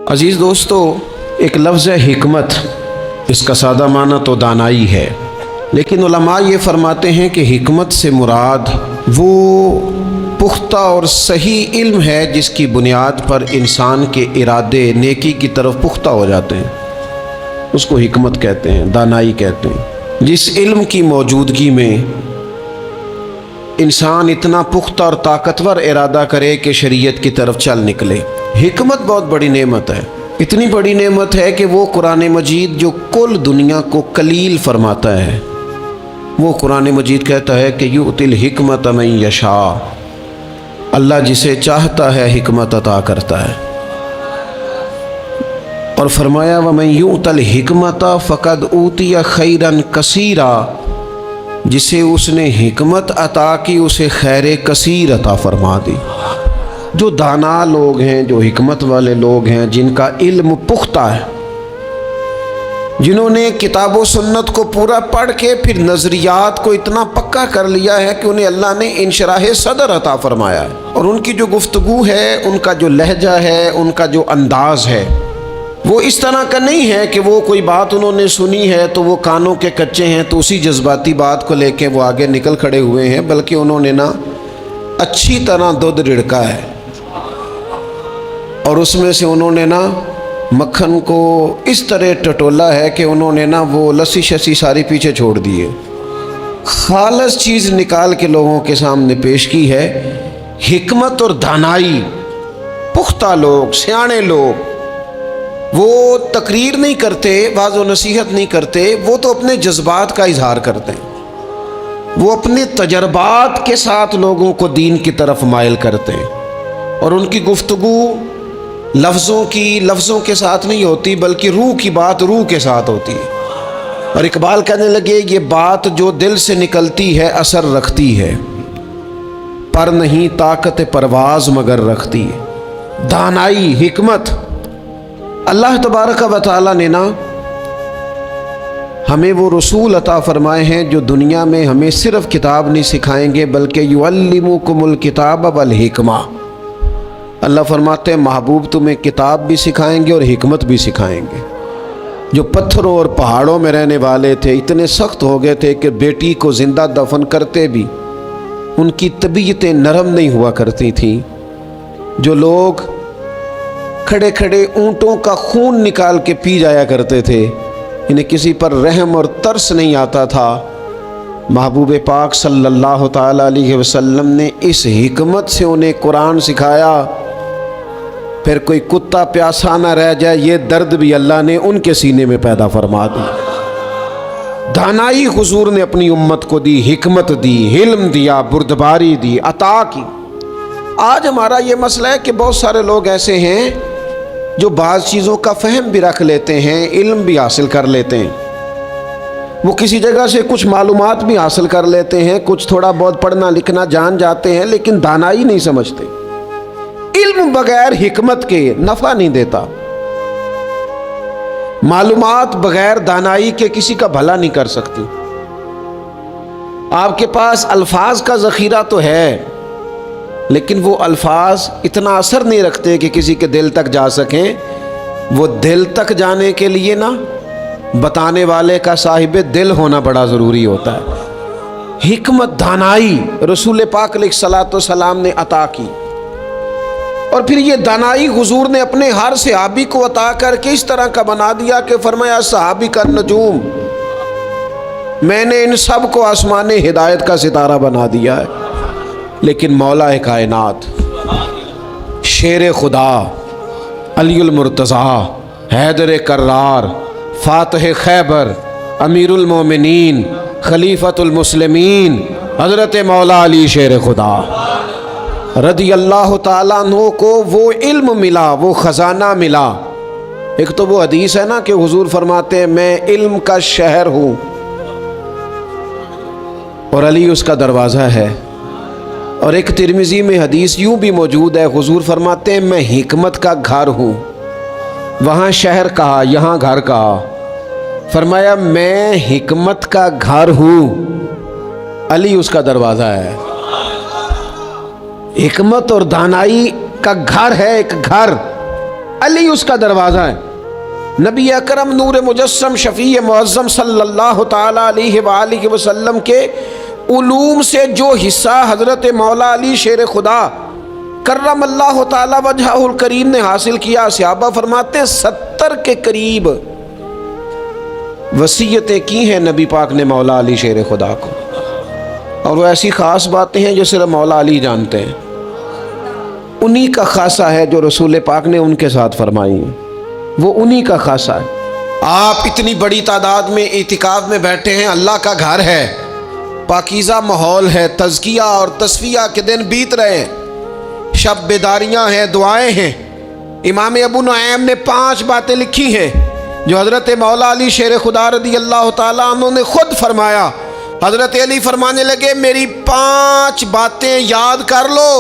عزیز دوستو، ایک لفظ ہے حکمت، اس کا سادہ معنی تو دانائی ہے، لیکن علماء یہ فرماتے ہیں کہ حکمت سے مراد وہ پختہ اور صحیح علم ہے جس کی بنیاد پر انسان کے ارادے نیکی کی طرف پختہ ہو جاتے ہیں، اس کو حکمت کہتے ہیں، دانائی کہتے ہیں۔ جس علم کی موجودگی میں انسان اتنا پختہ اور طاقتور ارادہ کرے کہ شریعت کی طرف چل نکلے۔ حکمت بہت بڑی نعمت ہے، اتنی بڑی نعمت ہے کہ وہ قرآن مجید جو کل دنیا کو قلیل فرماتا ہے، وہ قرآن مجید کہتا ہے کہ یؤتی الحکمت من یشاء، اللہ جسے چاہتا ہے حکمت عطا کرتا ہے، اور فرمایا ومن یؤت الحکمت فقد اوتی خیرا کثیرا، جسے اس نے حکمت عطا کی اسے خیر کثیر عطا فرما دی۔ جو دانا لوگ ہیں، جو حکمت والے لوگ ہیں، جن کا علم پختہ ہے، جنہوں نے کتاب و سنت کو پورا پڑھ کے پھر نظریات کو اتنا پکا کر لیا ہے کہ انہیں اللہ نے انشراح صدر عطا فرمایا ہے، اور ان کی جو گفتگو ہے، ان کا جو لہجہ ہے، ان کا جو انداز ہے، وہ اس طرح کا نہیں ہے کہ وہ کوئی بات انہوں نے سنی ہے تو وہ کانوں کے کچے ہیں تو اسی جذباتی بات کو لے کے وہ آگے نکل کھڑے ہوئے ہیں، بلکہ انہوں نے نا اچھی طرح دودھ رڑکا ہے، اور اس میں سے انہوں نے نا مکھن کو اس طرح ٹٹولا ہے کہ انہوں نے نا وہ لسی شسی ساری پیچھے چھوڑ دی ہے، خالص چیز نکال کے لوگوں کے سامنے پیش کی ہے۔ حکمت اور دانائی، پختہ لوگ، سیانے لوگ، وہ تقریر نہیں کرتے، واعظ و نصیحت نہیں کرتے، وہ تو اپنے جذبات کا اظہار کرتے ہیں، وہ اپنے تجربات کے ساتھ لوگوں کو دین کی طرف مائل کرتے ہیں، اور ان کی گفتگو لفظوں کے ساتھ نہیں ہوتی، بلکہ روح کی بات روح کے ساتھ ہوتی ہے۔ اور اقبال کہنے لگے یہ بات جو دل سے نکلتی ہے اثر رکھتی ہے، پر نہیں طاقت پرواز مگر رکھتی ہے۔ دانائی، حکمت، اللہ تبارک و تعالیٰ نے نا ہمیں وہ رسول عطا فرمائے ہیں جو دنیا میں ہمیں صرف کتاب نہیں سکھائیں گے بلکہ یعلمکم الکتاب والحکمہ۔ اللہ فرماتے ہیں محبوب تمہیں کتاب بھی سکھائیں گے اور حکمت بھی سکھائیں گے۔ جو پتھروں اور پہاڑوں میں رہنے والے تھے اتنے سخت ہو گئے تھے کہ بیٹی کو زندہ دفن کرتے بھی ان کی طبیعتیں نرم نہیں ہوا کرتی تھیں، جو لوگ کھڑے کھڑے اونٹوں کا خون نکال کے پی جایا کرتے تھے، انہیں کسی پر رحم اور ترس نہیں آتا تھا، محبوب پاک صلی اللہ تعالیٰ علیہ وسلم نے اس حکمت سے انہیں قرآن سکھایا۔ پھر کوئی کتا پیاسا نہ رہ جائے، یہ درد بھی اللہ نے ان کے سینے میں پیدا فرما دی۔ دانائی حضور نے اپنی امت کو دی، حکمت دی، علم دیا، بردباری دی، عطا کی۔ آج ہمارا یہ مسئلہ ہے کہ بہت سارے لوگ ایسے ہیں جو بعض چیزوں کا فہم بھی رکھ لیتے ہیں، علم بھی حاصل کر لیتے ہیں، وہ کسی جگہ سے کچھ معلومات بھی حاصل کر لیتے ہیں، کچھ تھوڑا بہت پڑھنا لکھنا جان جاتے ہیں، لیکن دانائی نہیں سمجھتے۔ علم بغیر حکمت کے نفع نہیں دیتا، معلومات بغیر دانائی کے کسی کا بھلا نہیں کر سکتی۔ آپ کے پاس الفاظ کا ذخیرہ تو ہے، لیکن وہ الفاظ اتنا اثر نہیں رکھتے کہ کسی کے دل تک جا سکیں۔ وہ دل تک جانے کے لیے نا بتانے والے کا صاحب دل ہونا بڑا ضروری ہوتا ہے۔ حکمت، دانائی رسول پاک علیہ الصلوۃ والسلام نے عطا کی، اور پھر یہ دانائی حضور نے اپنے ہر صحابی کو عطا کر کے اس طرح کا بنا دیا کہ فرمایا صحابی کا نجوم، میں نے ان سب کو آسمان ہدایت کا ستارہ بنا دیا ہے۔ لیکن مولا کائنات، شیر خدا، علی المرتضیٰ، حیدر کرار، فاتح خیبر، امیر المومنین، خلیفۃ المسلمین، حضرت مولا علی شیر خدا رضی اللہ تعالیٰ عنہ کو وہ علم ملا، وہ خزانہ ملا۔ ایک تو وہ حدیث ہے نا کہ حضور فرماتے ہیں میں علم کا شہر ہوں، اور علی اس کا دروازہ ہے۔ اور ایک ترمذی میں حدیث یوں بھی موجود ہے، حضور فرماتے ہیں میں حکمت کا گھر ہوں، وہاں شہر کہا، یہاں گھر کہا، فرمایا میں حکمت کا گھر ہوں، علی اس کا دروازہ ہے۔ حکمت اور دانائی کا گھر ہے، ایک گھر علی اس کا دروازہ ہے۔ نبی اکرم نور مجسم شفیع معظم صلی اللہ تعالی علیہ وآلہ وسلم کے علوم سے جو حصہ حضرت مولا علی شیر خدا کرم اللہ تعالی وجہہ الکریم نے حاصل کیا، صحابہ فرماتے ہیں 70 کے قریب وصیتیں کی ہیں نبی پاک نے مولا علی شیر خدا کو، اور وہ ایسی خاص باتیں ہیں جو صرف مولا علی جانتے ہیں، انہی کا خاصہ ہے جو رسول پاک نے ان کے ساتھ فرمائی ہیں، وہ انہی کا خاصہ ہے۔ آپ اتنی بڑی تعداد میں اعتکاف میں بیٹھے ہیں، اللہ کا گھر ہے، پاکیزہ ماحول ہے، تزکیہ اور تصفیہ کے دن بیت رہے ہیں، شب بیداریاں ہیں، دعائیں ہیں۔ امام ابو نعیم نے 5 باتیں لکھی ہیں جو حضرت مولا علی شیر خدا رضی اللہ تعالیٰ عنہ نے خود فرمایا۔ حضرت علی فرمانے لگے میری 5 باتیں یاد کر لو،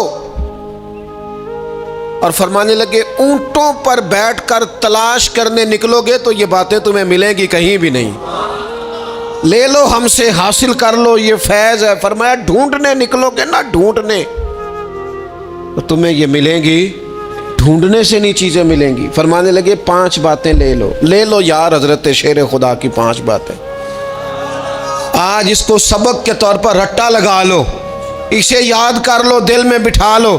اور فرمانے لگے اونٹوں پر بیٹھ کر تلاش کرنے نکلو گے تو یہ باتیں تمہیں ملیں گی کہیں بھی نہیں، لے لو ہم سے، حاصل کر لو، یہ فیض ہے۔ فرمایا ڈھونڈنے نکلو گے نا، ڈھونڈنے، تو تمہیں یہ ملیں گی، ڈھونڈنے سے نہیں چیزیں ملیں گی۔ فرمانے لگے 5 باتیں لے لو، لے لو یار حضرت شیر خدا کی 5 باتیں، آج اس کو سبق کے طور پر رٹا لگا لو، اسے یاد کر لو، دل میں بٹھا لو۔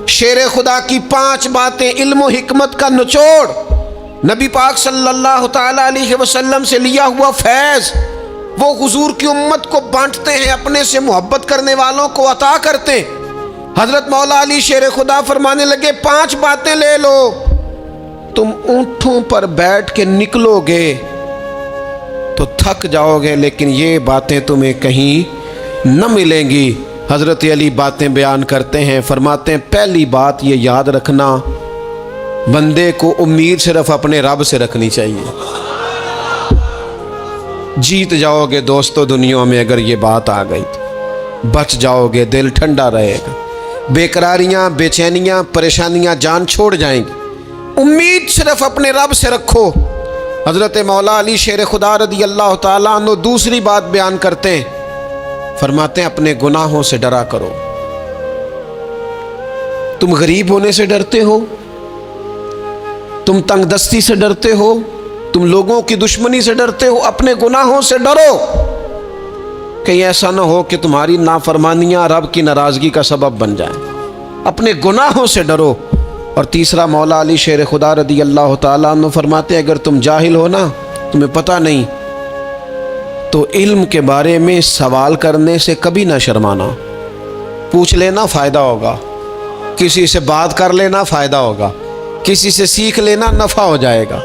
شیر خدا کی 5 باتیں، علم و حکمت کا نچوڑ، نبی پاک صلی اللہ تعالی علیہ وسلم سے لیا ہوا فیض، وہ حضور کی امت کو بانٹتے ہیں، اپنے سے محبت کرنے والوں کو عطا کرتے ہیں۔ حضرت مولا علی شیر خدا فرمانے لگے 5 باتیں لے لو، تم اونٹوں پر بیٹھ کے نکلو گے تو تھک جاؤ گے، لیکن یہ باتیں تمہیں کہیں نہ ملیں گی۔ حضرت علی باتیں بیان کرتے ہیں، فرماتے ہیں پہلی بات یہ یاد رکھنا، بندے کو امید صرف اپنے رب سے رکھنی چاہیے، جیت جاؤ گے دوستو دنیا میں اگر یہ بات آ گئی، بچ جاؤ گے، دل ٹھنڈا رہے گا، بے قراریاں، بے چینیاں، پریشانیاں جان چھوڑ جائیں گی، امید صرف اپنے رب سے رکھو۔ حضرت مولا علی شیر خدا رضی اللہ تعالیٰ عنہ دوسری بات بیان کرتے ہیں، فرماتے ہیں اپنے گناہوں سے ڈرا کرو۔ تم غریب ہونے سے ڈرتے ہو، تم تنگ دستی سے ڈرتے ہو، تم لوگوں کی دشمنی سے ڈرتے ہو، اپنے گناہوں سے ڈرو، کہیں ایسا نہ ہو کہ تمہاری نافرمانیاں رب کی ناراضگی کا سبب بن جائیں، اپنے گناہوں سے ڈرو۔ اور تیسرا مولا علی شیر خدا رضی اللہ تعالیٰ عنہ فرماتے ہیں اگر تم جاہل ہو نا، تمہیں پتہ نہیں، تو علم کے بارے میں سوال کرنے سے کبھی نہ شرمانا، پوچھ لینا فائدہ ہوگا، کسی سے بات کر لینا فائدہ ہوگا، کسی سے سیکھ لینا نفع ہو جائے گا،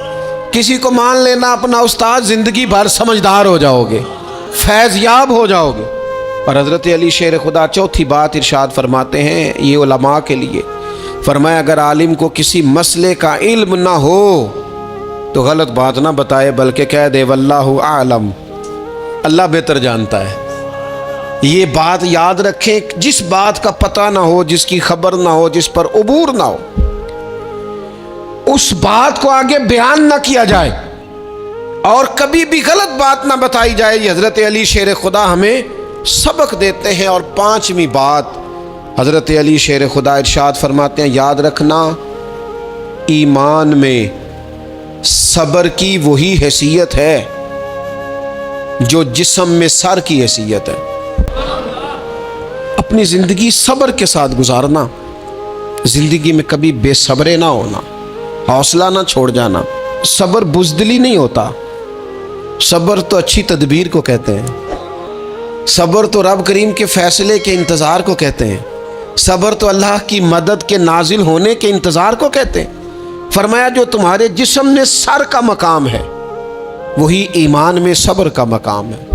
کسی کو مان لینا اپنا استاد، زندگی بھر سمجھدار ہو جاؤ گے، فیض یاب ہو جاؤ گے۔ اور حضرت علی شیر خدا چوتھی بات ارشاد فرماتے ہیں یہ علماء کے لیے، فرمایا اگر عالم کو کسی مسئلے کا علم نہ ہو تو غلط بات نہ بتائے بلکہ کہہ دے واللہ اعلم، اللہ بہتر جانتا ہے۔ یہ بات یاد رکھیں، جس بات کا پتہ نہ ہو، جس کی خبر نہ ہو، جس پر عبور نہ ہو، اس بات کو آگے بیان نہ کیا جائے اور کبھی بھی غلط بات نہ بتائی جائے۔ یہ حضرت علی شیر خدا ہمیں سبق دیتے ہیں۔ اور 5ویں بات حضرت علی شیر خدا ارشاد فرماتے ہیں یاد رکھنا، ایمان میں صبر کی وہی حیثیت ہے جو جسم میں سر کی حیثیت ہے۔ اپنی زندگی صبر کے ساتھ گزارنا، زندگی میں کبھی بے صبرے نہ ہونا، حوصلہ نہ چھوڑ جانا۔ صبر بزدلی نہیں ہوتا، صبر تو اچھی تدبیر کو کہتے ہیں، صبر تو رب کریم کے فیصلے کے انتظار کو کہتے ہیں، صبر تو اللہ کی مدد کے نازل ہونے کے انتظار کو کہتے ہیں۔ فرمایا جو تمہارے جسم میں سر کا مقام ہے وہی ایمان میں صبر کا مقام ہے۔